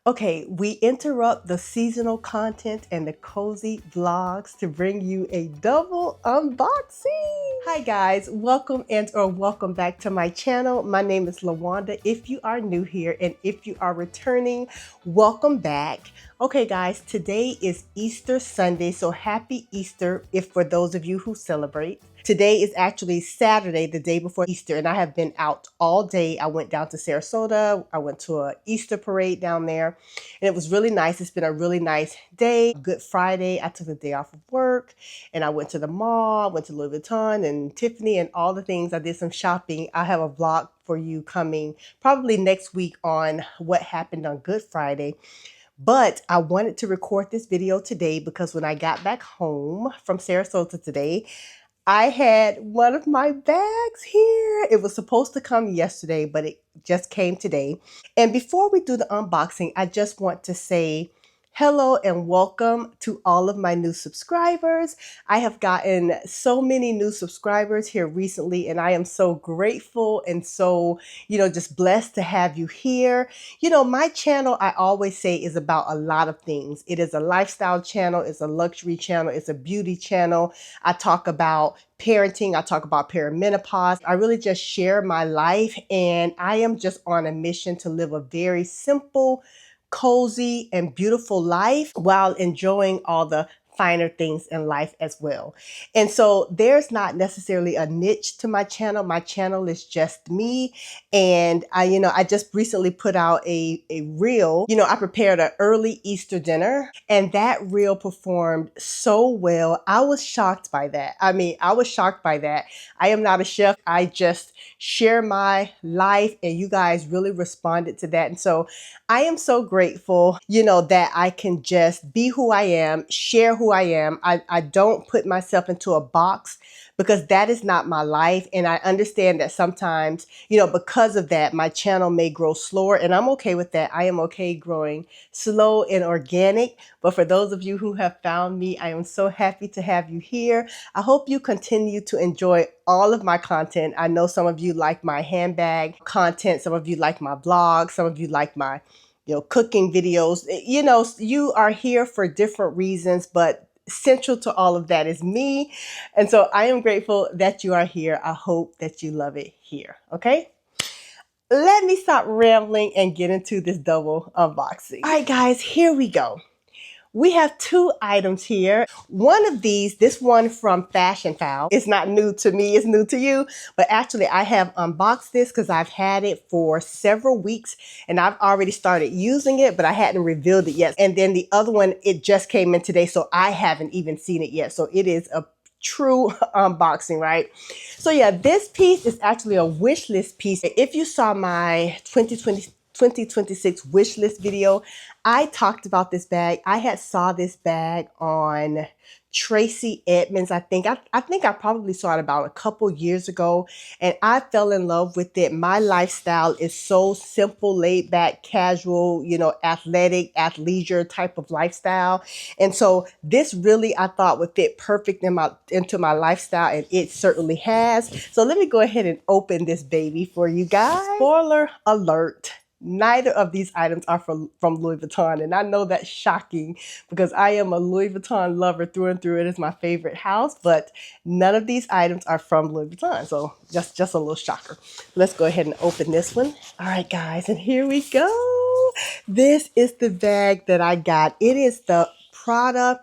Okay, we interrupt the seasonal content and the cozy vlogs to bring you a double unboxing. Hi guys, welcome or welcome back to my channel. My name is LaWanda. If you are new here and if you are returning, welcome back. Okay guys, today is Easter Sunday, so happy Easter if for those of you who celebrate. Today is actually Saturday, the day before Easter, and I have been out all day. I went down to Sarasota. I went to an Easter parade down there, and it was really nice. It's been a really nice day. Good Friday, I took the day off of work, and I went to the mall, went to Louis Vuitton and Tiffany and all the things. I did some shopping. I have a vlog for you coming probably next week on what happened on Good Friday. But I wanted to record this video today because when I got back home from Sarasota today, I had one of my bags here. It was supposed to come yesterday, but it just came today. And before we do the unboxing, I just want to say hello and welcome to all of my new subscribers. I have gotten so many new subscribers here recently, and I am so grateful and so, just blessed to have you here. My channel, I always say, is about a lot of things. It is a lifestyle channel, it's a luxury channel, it's a beauty channel. I talk about parenting, I talk about perimenopause. I really just share my life, and I am just on a mission to live a very simple, cozy, and beautiful life while enjoying all the finer things in life as well. And so there's not necessarily a niche to my channel. My channel is just me. And I just recently put out a reel. I prepared an early Easter dinner, and that reel performed so well. I was shocked by that. I was shocked by that. I am not a chef. I just share my life, and you guys really responded to that. And so I am so grateful, that I can just be who I am, share who I am. I don't put myself into a box because that is not my life. And I understand that sometimes, because of that, my channel may grow slower, and I'm okay with that. I am okay growing slow and organic. But for those of you who have found me, I am so happy to have you here. I hope you continue to enjoy all of my content. I know some of you like my handbag content. Some of you like my blog. Some of you like my cooking videos. You are here for different reasons, but central to all of that is me. And so I am grateful that you are here. I hope that you love it here. Okay. Let me stop rambling and get into this double unboxing. All right, guys, here we go. We have two items here. One of these, this one from Fashionphile, it's not new to me, it's new to you, but actually I have unboxed this because I've had it for several weeks and I've already started using it, but I hadn't revealed it yet. And then the other one, it just came in today, so I haven't even seen it yet. So it is a true unboxing, right? So yeah, this piece is actually a wish list piece. If you saw my 2026 wish list video, I talked about this bag. I had saw this bag on Tracy Edmonds. I think I probably saw it about a couple years ago, and I fell in love with it. My lifestyle is so simple, laid back, casual, athletic, athleisure type of lifestyle. And so this really, I thought, would fit perfect into my lifestyle, and it certainly has. So let me go ahead and open this baby for you guys. Spoiler alert. Neither of these items are from Louis Vuitton, and I know that's shocking because I am a Louis Vuitton lover through and through. It is my favorite house, but none of these items are from Louis Vuitton, so just a little shocker. Let's go ahead and open this one. All right, guys, and here we go. This is the bag that I got. It is the Prada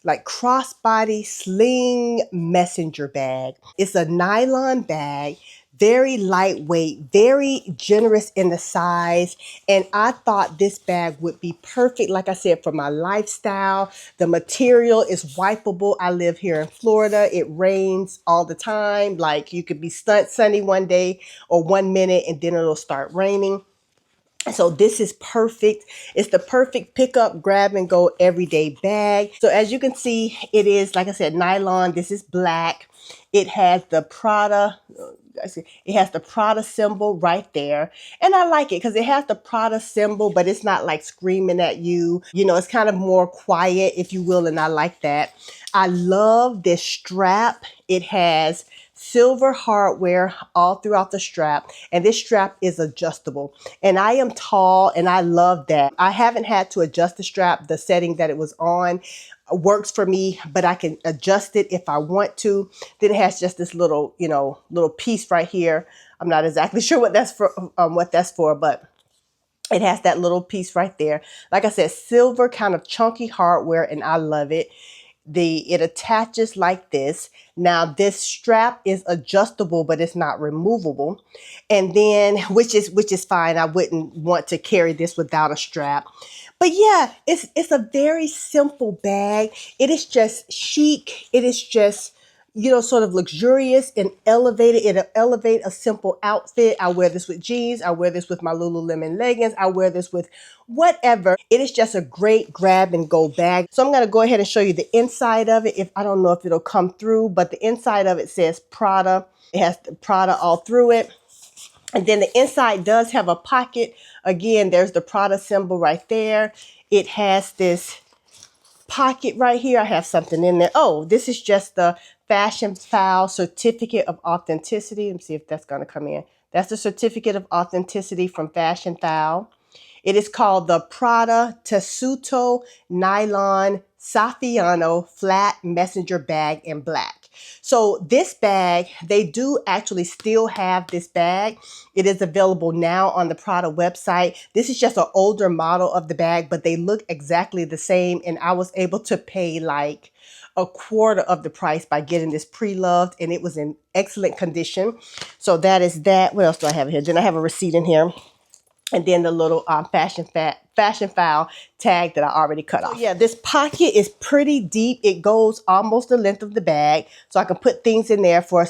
crossbody sling messenger bag. It's a nylon bag, very lightweight, very generous in the size. And I thought this bag would be perfect, like I said, for my lifestyle. The material is wipeable. I live here in Florida. It rains all the time. Like, you could be sunny one day or 1 minute and then it'll start raining. So this is perfect. It's the perfect pick up, grab and go everyday bag. So as you can see, it is, like I said, nylon. This is black. It has the Prada. It has the Prada symbol right there. And I like it because it has the Prada symbol, but it's not like screaming at you. It's kind of more quiet, if you will, and I like that. I love this strap. It has silver hardware all throughout the strap. And this strap is adjustable. And I am tall and I love that. I haven't had to adjust the strap. The setting that it was on works for me, but I can adjust it if I want to. Then it has just this little, little piece right here. I'm not exactly sure what that's for, but it has that little piece right there. Like I said, silver kind of chunky hardware, and I love it. It attaches like this. Now this strap is adjustable, but it's not removable. And then, which is fine. I wouldn't want to carry this without a strap. But yeah, it's a very simple bag. It is just chic. It is just, sort of luxurious and elevated. It'll elevate a simple outfit. I wear this with jeans. I wear this with my Lululemon leggings. I wear this with whatever. It is just a great grab and go bag. So I'm going to go ahead and show you the inside of it. I don't know if it'll come through, but the inside of it says Prada. It has the Prada all through it. And then the inside does have a pocket. Again, there's the Prada symbol right there. It has this pocket right here. I have something in there. Oh, this is just the Fashionphile certificate of authenticity. Let me see if that's going to come in. That's the certificate of authenticity from Fashionphile. It is called the Prada Tessuto Nylon Saffiano Flat Messenger Bag in black. So this bag, they do actually still have this bag. It is available now on the Prada website. This is just an older model of the bag, but they look exactly the same. And I was able to pay like a quarter of the price by getting this pre-loved, and it was in excellent condition. So that is that. What else do I have here? Then I have a receipt in here. And then the little Fashionphile tag that I already cut off. So yeah, this pocket is pretty deep. It goes almost the length of the bag. So I can put things in there for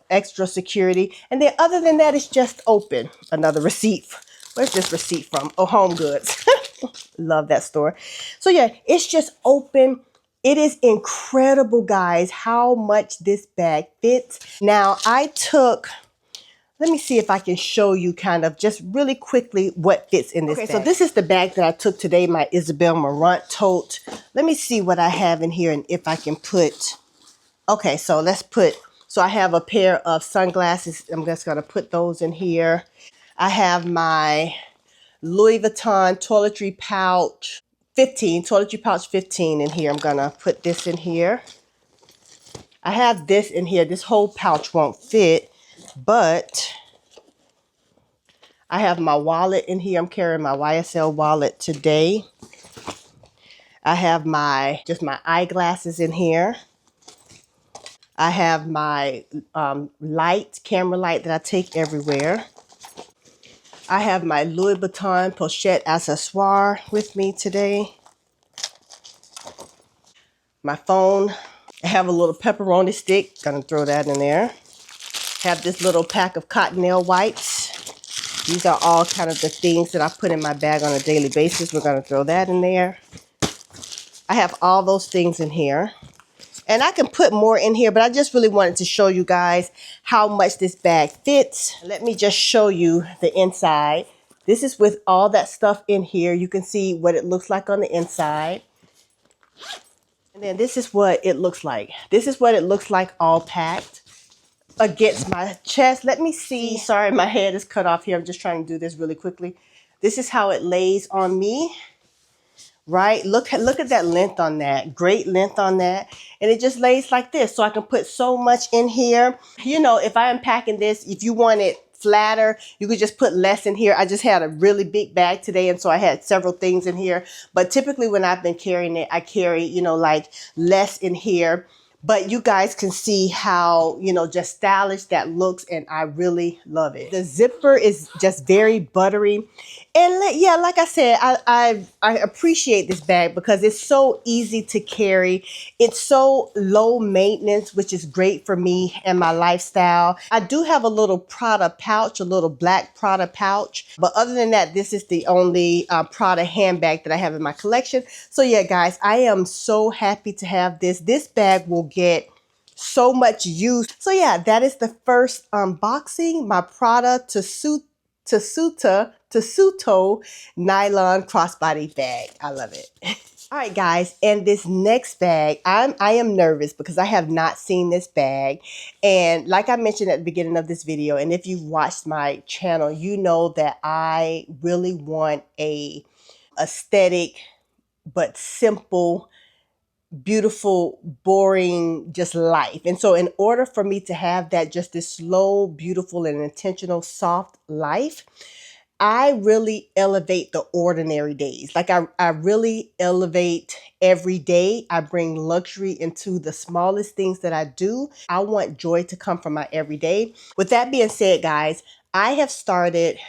extra security. And then other than that, it's just open. Another receipt. Where's this receipt from? Oh, Home Goods. Love that store. So yeah, it's just open. It is incredible, guys, how much this bag fits. Now, let me see if I can show you kind of just really quickly what fits in this bag. So this is the bag that I took today, my Isabel Marant tote. Let me see what I have in here and if I can put, okay, so so I have a pair of sunglasses. I'm just going to put those in here. I have my Louis Vuitton toiletry pouch 15 in here. I'm going to put this in here. I have this in here. This whole pouch won't fit, but I have my wallet in here. I'm carrying my YSL wallet today. I have just my eyeglasses in here. I have my camera light that I take everywhere. I have my Louis Vuitton pochette accessoire with me today. My phone. I have a little pepperoni stick. Gonna throw that in there. Have this little pack of cotton nail wipes. These are all kind of the things that I put in my bag on a daily basis. We're going to throw that in there. I have all those things in here. And I can put more in here, but I just really wanted to show you guys how much this bag fits. Let me just show you the inside. This is with all that stuff in here. You can see what it looks like on the inside. And then this is what it looks like. This is what it looks like all packed against my chest. Let me see. Sorry, my head is cut off here. I'm just trying to do this really quickly. This is how it lays on me, right? Look at that length on that. Great length on that. And it just lays like this. So I can put so much in here. If I am packing this, if you want it flatter, you could just put less in here. I just had a really big bag today, and so I had several things in here. But typically when I've been carrying it, I carry, like less in here. But you guys can see how, just stylish that looks, and I really love it. The zipper is just very buttery. And yeah, like I said, I appreciate this bag because it's so easy to carry. It's so low maintenance, which is great for me and my lifestyle. I do have a little Prada pouch, a little black Prada pouch. But other than that, this is the only Prada handbag that I have in my collection. So yeah, guys, I am so happy to have this. This bag will get so much use. So yeah, that is the first unboxing, my Prada Tessuto nylon crossbody bag. I love it. All right, guys, and this next bag, I am nervous because I have not seen this bag. And like I mentioned at the beginning of this video, and if you've watched my channel, you know that I really want a aesthetic but simple, beautiful, boring, just life. And so in order for me to have that, just this slow, beautiful, and intentional, soft life, I really elevate the ordinary days. Like I really elevate every day. I bring luxury into the smallest things that I do. I want joy to come from my everyday. With that being said, guys, I have started,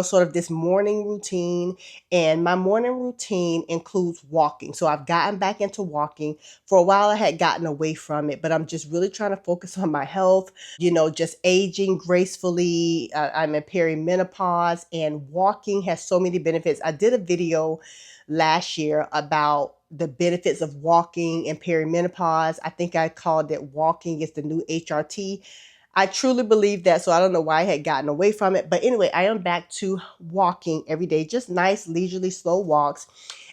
sort of this morning routine, and my morning routine includes walking. So I've gotten back into walking. For a while I had gotten away from it, but I'm just really trying to focus on my health, just aging gracefully. I'm in perimenopause, and walking has so many benefits. I did a video last year about the benefits of walking in perimenopause. I think I called it Walking is the New HRT. I truly believe that, so I don't know why I had gotten away from it. But anyway, I am back to walking every day, just nice, leisurely, slow walks.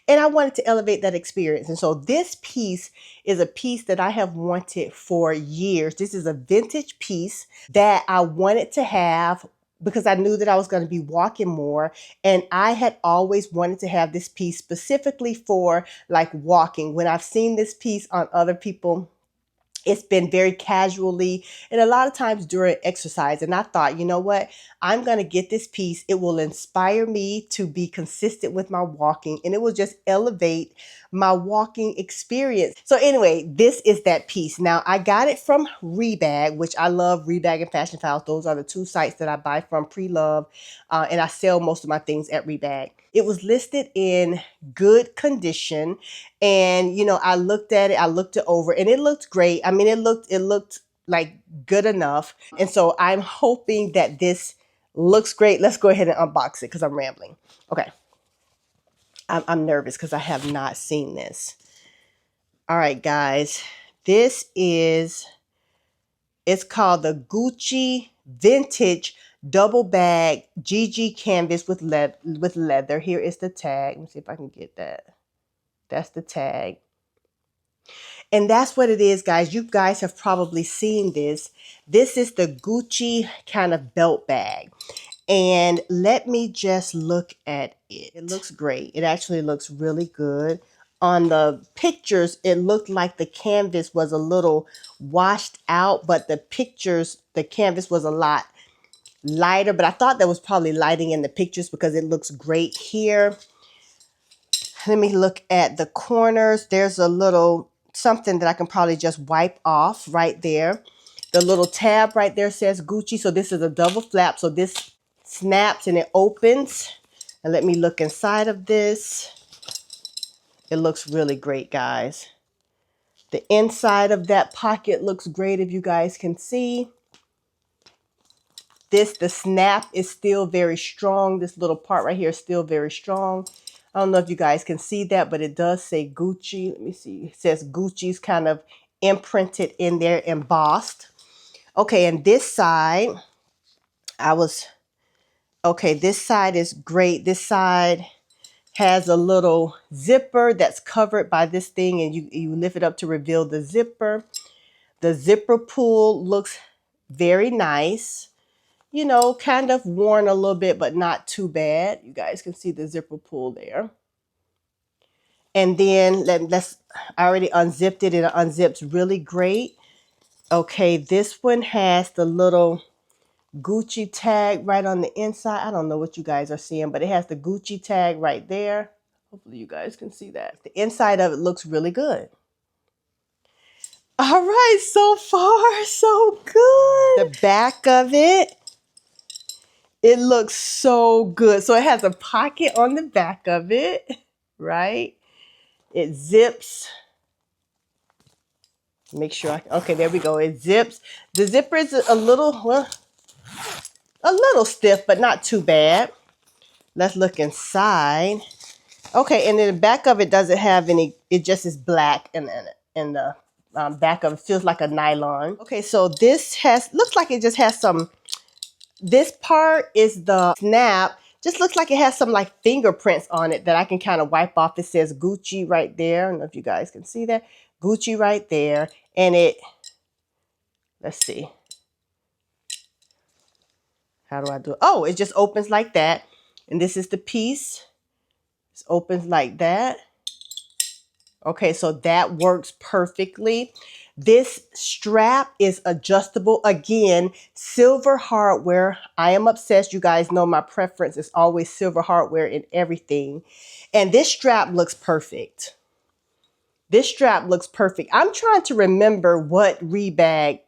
And I wanted to elevate that experience. And so this piece is a piece that I have wanted for years. This is a vintage piece that I wanted to have because I knew that I was going to be walking more. And I had always wanted to have this piece specifically for like walking. When I've seen this piece on other people, it's been very casually and a lot of times during exercise. And I thought, you know what? I'm going to get this piece. It will inspire me to be consistent with my walking, and it will just elevate my walking experience. So anyway, this is that piece. Now, I got it from Rebag, which I love. Rebag and Fashionphile. Those are the two sites that I buy from, preloved, and I sell most of my things at Rebag. It was listed in good condition. And, I looked at it, I looked it over, and it looked great. I mean, it looked like good enough. And so I'm hoping that this looks great. Let's go ahead and unbox it because I'm rambling. Okay. I'm nervous because I have not seen this. All right, guys. It's called the Gucci Vintage Double Bag GG Canvas with leather. Here is the tag. Let me see if I can get that. That's the tag. And that's what it is, guys. You guys have probably seen this. This is the Gucci kind of belt bag. And let me just look at it. It looks great. It actually looks really good. On the pictures, it looked like the canvas was a little washed out, but the canvas was a lot lighter. But I thought there was probably lighting in the pictures because it looks great here. Let me look at the corners. There's a little something that I can probably just wipe off right there. The little tab right there says Gucci. So this is a double flap. So this snaps and it opens. And let me look inside of this. It looks really great, guys. The inside of that pocket looks great, if you guys can see. The snap is still very strong. This little part right here is still very strong. I don't know if you guys can see that, but it does say Gucci. Let me see. It says Gucci's kind of imprinted in there, embossed. Okay, and this side, this side is great. This side has a little zipper that's covered by this thing, and you lift it up to reveal the zipper. The zipper pull looks very nice. Kind of worn a little bit, but not too bad. You guys can see the zipper pull there. And then I already unzipped it, and it unzips really great. Okay, this one has the little Gucci tag right on the inside. I don't know what you guys are seeing, but it has the Gucci tag right there. Hopefully you guys can see that. The inside of it looks really good. All right, so far, so good. The back of it looks so good. So it has a pocket on the back of it, right? It zips. Make sure okay, there we go. It zips. The zipper is a little stiff, but not too bad. Let's look inside. Okay, and then the back of it doesn't have any, it just is black, and the back of it feels like a nylon. Okay, so this looks like it just has some, this part is the snap, Just looks like it has some like fingerprints on it that I can kind of wipe off. It says Gucci right there. I don't know if you guys can see that. Gucci right there. And it, let's see. How do I do it? Oh, it just opens like that. And this is the piece. It opens like that. Okay, so that works perfectly. This strap is adjustable. Again, silver hardware. I am obsessed. You guys know my preference is always silver hardware in everything. And this strap looks perfect. This strap looks perfect. I'm trying to remember what Rebag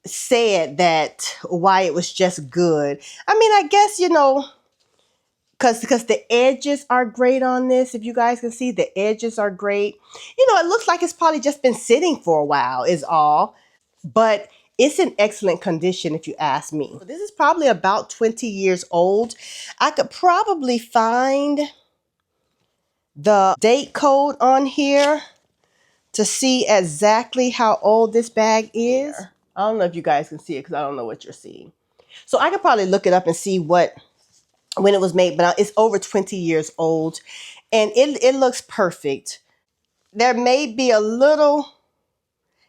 said that why it was just good. I mean, I guess, you know, because the edges are great on this. If you guys can see, the edges are great. You know, it looks like it's probably just been sitting for a while is all. But it's in excellent condition if you ask me. So this is probably about 20 years old. I could probably find the date code on here to see exactly how old this bag is. I don't know if you guys can see it because I don't know what you're seeing. So I could probably look it up and see when it was made, but it's over 20 years old and it looks perfect. There may be a little,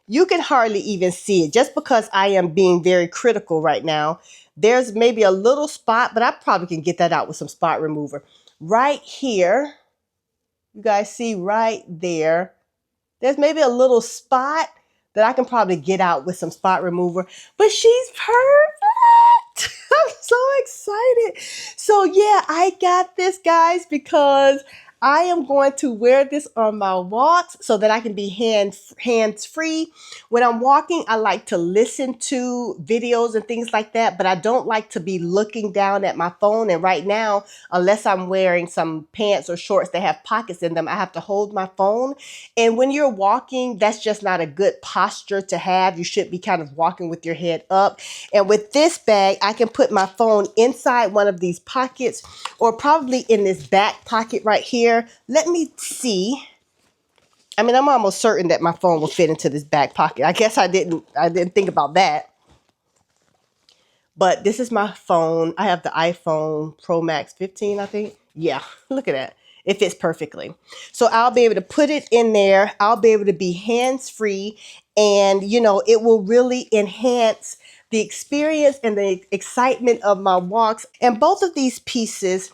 you can hardly even see it just because I am being very critical right now. There's maybe a little spot, but I probably can get that out with some spot remover. Right here, you guys see right there, there's maybe a little spot that I can probably get out with some spot remover, but she's perfect. I'm so excited. So yeah, I got this, guys, because I am going to wear this on my walks so that I can be hands-free. When I'm walking, I like to listen to videos and things like that, but I don't like to be looking down at my phone. And right now, unless I'm wearing some pants or shorts that have pockets in them, I have to hold my phone. And when you're walking, that's just not a good posture to have. You should be kind of walking with your head up. And with this bag, I can put my phone inside one of these pockets or probably in this back pocket right here. Let me see. I mean, I'm almost certain that my phone will fit into this back pocket. I guess I didn't think about that. But this is my phone. I have the iPhone Pro Max 15, I think. Yeah, look at that. It fits perfectly. So I'll be able to put it in there. I'll be able to be hands-free. And, you know, it will really enhance the experience and the excitement of my walks. And both of these pieces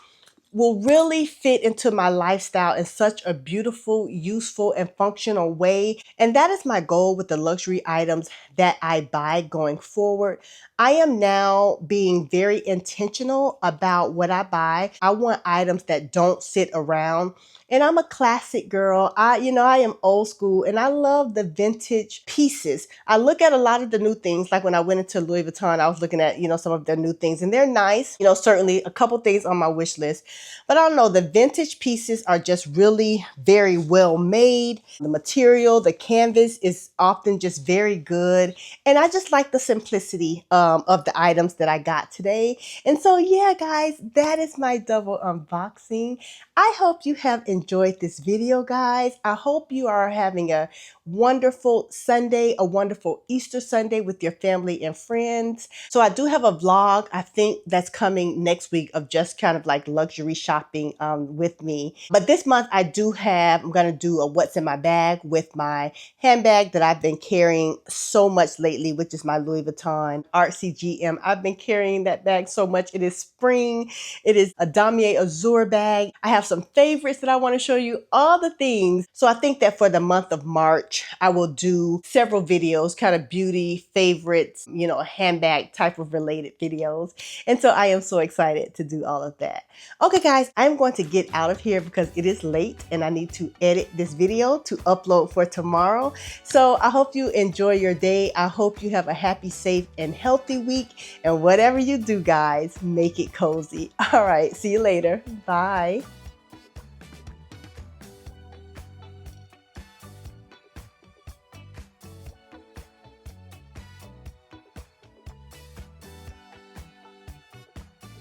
will really fit into my lifestyle in such a beautiful, useful, and functional way. And that is my goal with the luxury items that I buy going forward. I am now being very intentional about what I buy. I want items that don't sit around. And I'm a classic girl. I am old school and I love the vintage pieces. I look at a lot of the new things, like when I went into Louis Vuitton, I was looking at, some of their new things and they're nice. Certainly a couple things on my wish list, but I don't know, the vintage pieces are just really very well made. The material, the canvas is often just very good. And I just like the simplicity of the items that I got today. And so, yeah, guys, that is my double unboxing. I hope you have enjoyed this video, guys. I hope you are having a wonderful Sunday, a wonderful Easter Sunday with your family and friends. So I do have a vlog, I think that's coming next week of just kind of like luxury shopping with me. But this month I'm going to do a what's in my bag with my handbag that I've been carrying so much lately, which is my Louis Vuitton Artsy GM. I've been carrying that bag so much. It is spring. It is a damier azure bag. I have some favorites that I want to show you, all the things. So I think that for the month of March, I will do several videos, kind of beauty favorites, handbag type of related videos. And so I am so excited to do all of that. Okay, guys, I'm going to get out of here because it is late and I need to edit this video to upload for tomorrow. So I hope you enjoy your day. I hope you have a happy, safe, and healthy week. And whatever you do, guys, make it cozy. All right, see you later. Bye.